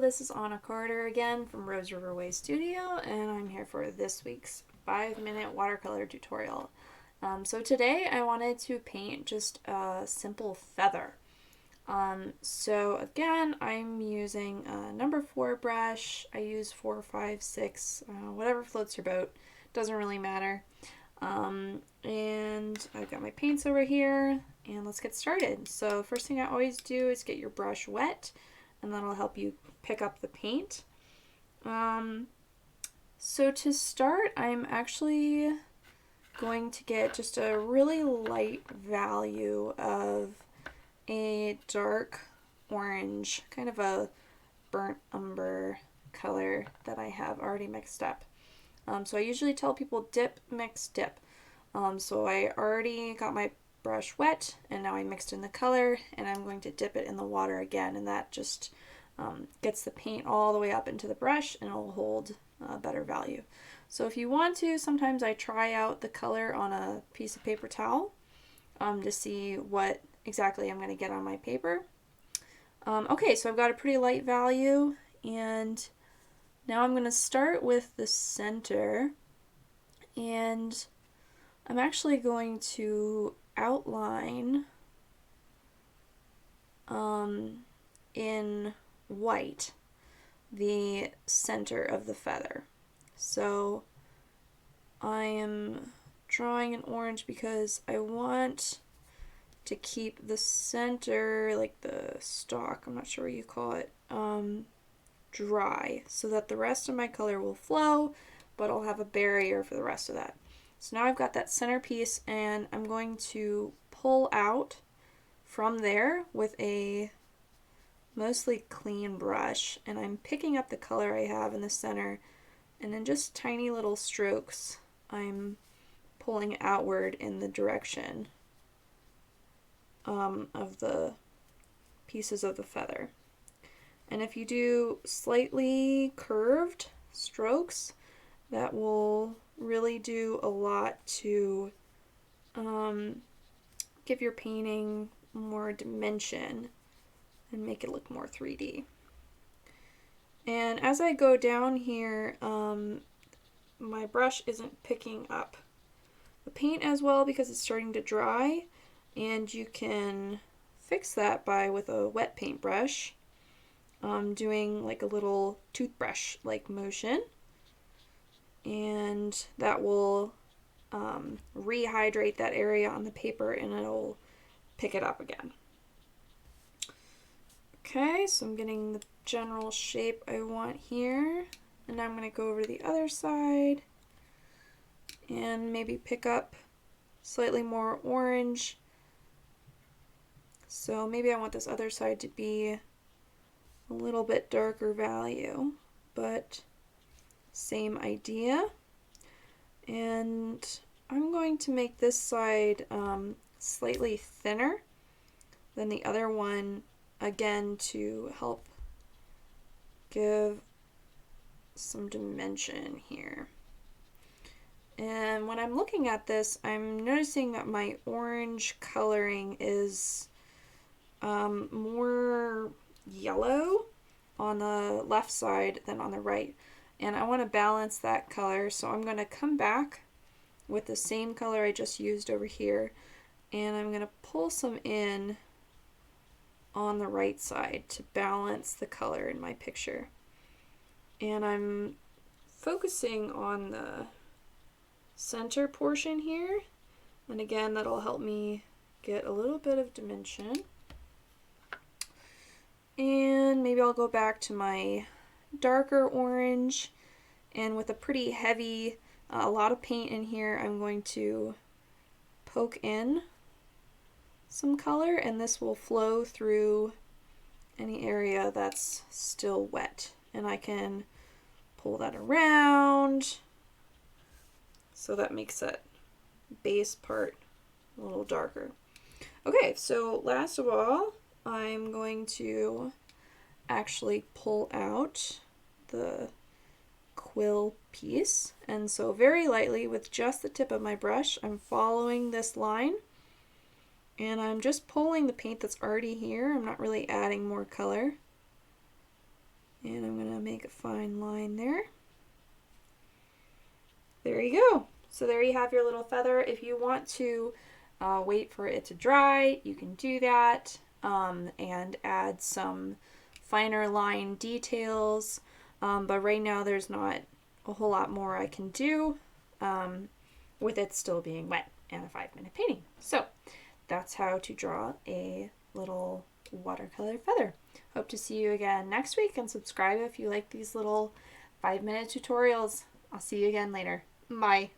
this is Anna Carter again from Rose River Way Studio, and I'm here for this week's 5-minute watercolor tutorial. So today I wanted to paint just a simple feather. So again, I'm using a number 4 brush. I use 4, 5, 6, whatever floats your boat. Doesn't really matter. And I've got my paints over here, and let's get started. So first thing I always do is get your brush wet, and that'll help you pick up the paint. So to start, I'm actually going to get just a really light value of a dark orange, kind of a burnt umber color that I have already mixed up. So I usually tell people dip, mix, dip. So I already got my brush wet, and now I mixed in the color, and I'm going to dip it in the water again, and that just gets the paint all the way up into the brush, and it'll hold better value. So if you want to, sometimes I try out the color on a piece of paper towel to see what exactly I'm going to get on my paper. Okay, so I've got a pretty light value, and now I'm going to start with the center, and I'm actually going to outline in white the center of the feather. So I am drawing an orange because I want to keep the center, like the stalk, I'm not sure what you call it, dry, so that the rest of my color will flow, but I'll have a barrier for the rest of that. So now I've got that center piece, and I'm going to pull out from there with a mostly clean brush, and I'm picking up the color I have in the center, and in just tiny little strokes I'm pulling outward in the direction of the pieces of the feather. And if you do slightly curved strokes, that will really do a lot to give your painting more dimension and make it look more 3D. And as I go down here, my brush isn't picking up the paint as well because it's starting to dry, and you can fix that by with a wet paintbrush doing like a little toothbrush like motion, and that will rehydrate that area on the paper, and it'll pick it up again. Okay, so I'm getting the general shape I want here, and now I'm going to go over to the other side and maybe pick up slightly more orange. So maybe I want this other side to be a little bit darker value, but same idea. And I'm going to make this side slightly thinner than the other one, again to help give some dimension here. And when I'm looking at this, I'm noticing that my orange coloring is more yellow on the left side than on the right, and I want to balance that color, so I'm going to come back with the same color I just used over here, and I'm going to pull some in on the right side to balance the color in my picture. And I'm focusing on the center portion here, and again that'll help me get a little bit of dimension. And maybe I'll go back to my darker orange, and with a pretty heavy, a lot of paint in here, I'm going to poke in some color, and this will flow through any area that's still wet, and I can pull that around so that makes that base part a little darker. Okay, so last of all, I'm going to actually pull out the quill piece, and so very lightly with just the tip of my brush I'm following this line, and I'm just pulling the paint that's already here. I'm not really adding more color. And I'm going to make a fine line there. There you go. So there you have your little feather. If you want to wait for it to dry, you can do that and add some finer line details. But right now there's not a whole lot more I can do with it still being wet and a 5-minute painting. So that's how to draw a little watercolor feather. Hope to see you again next week, and subscribe if you like these little 5-minute tutorials. I'll see you again later. Bye.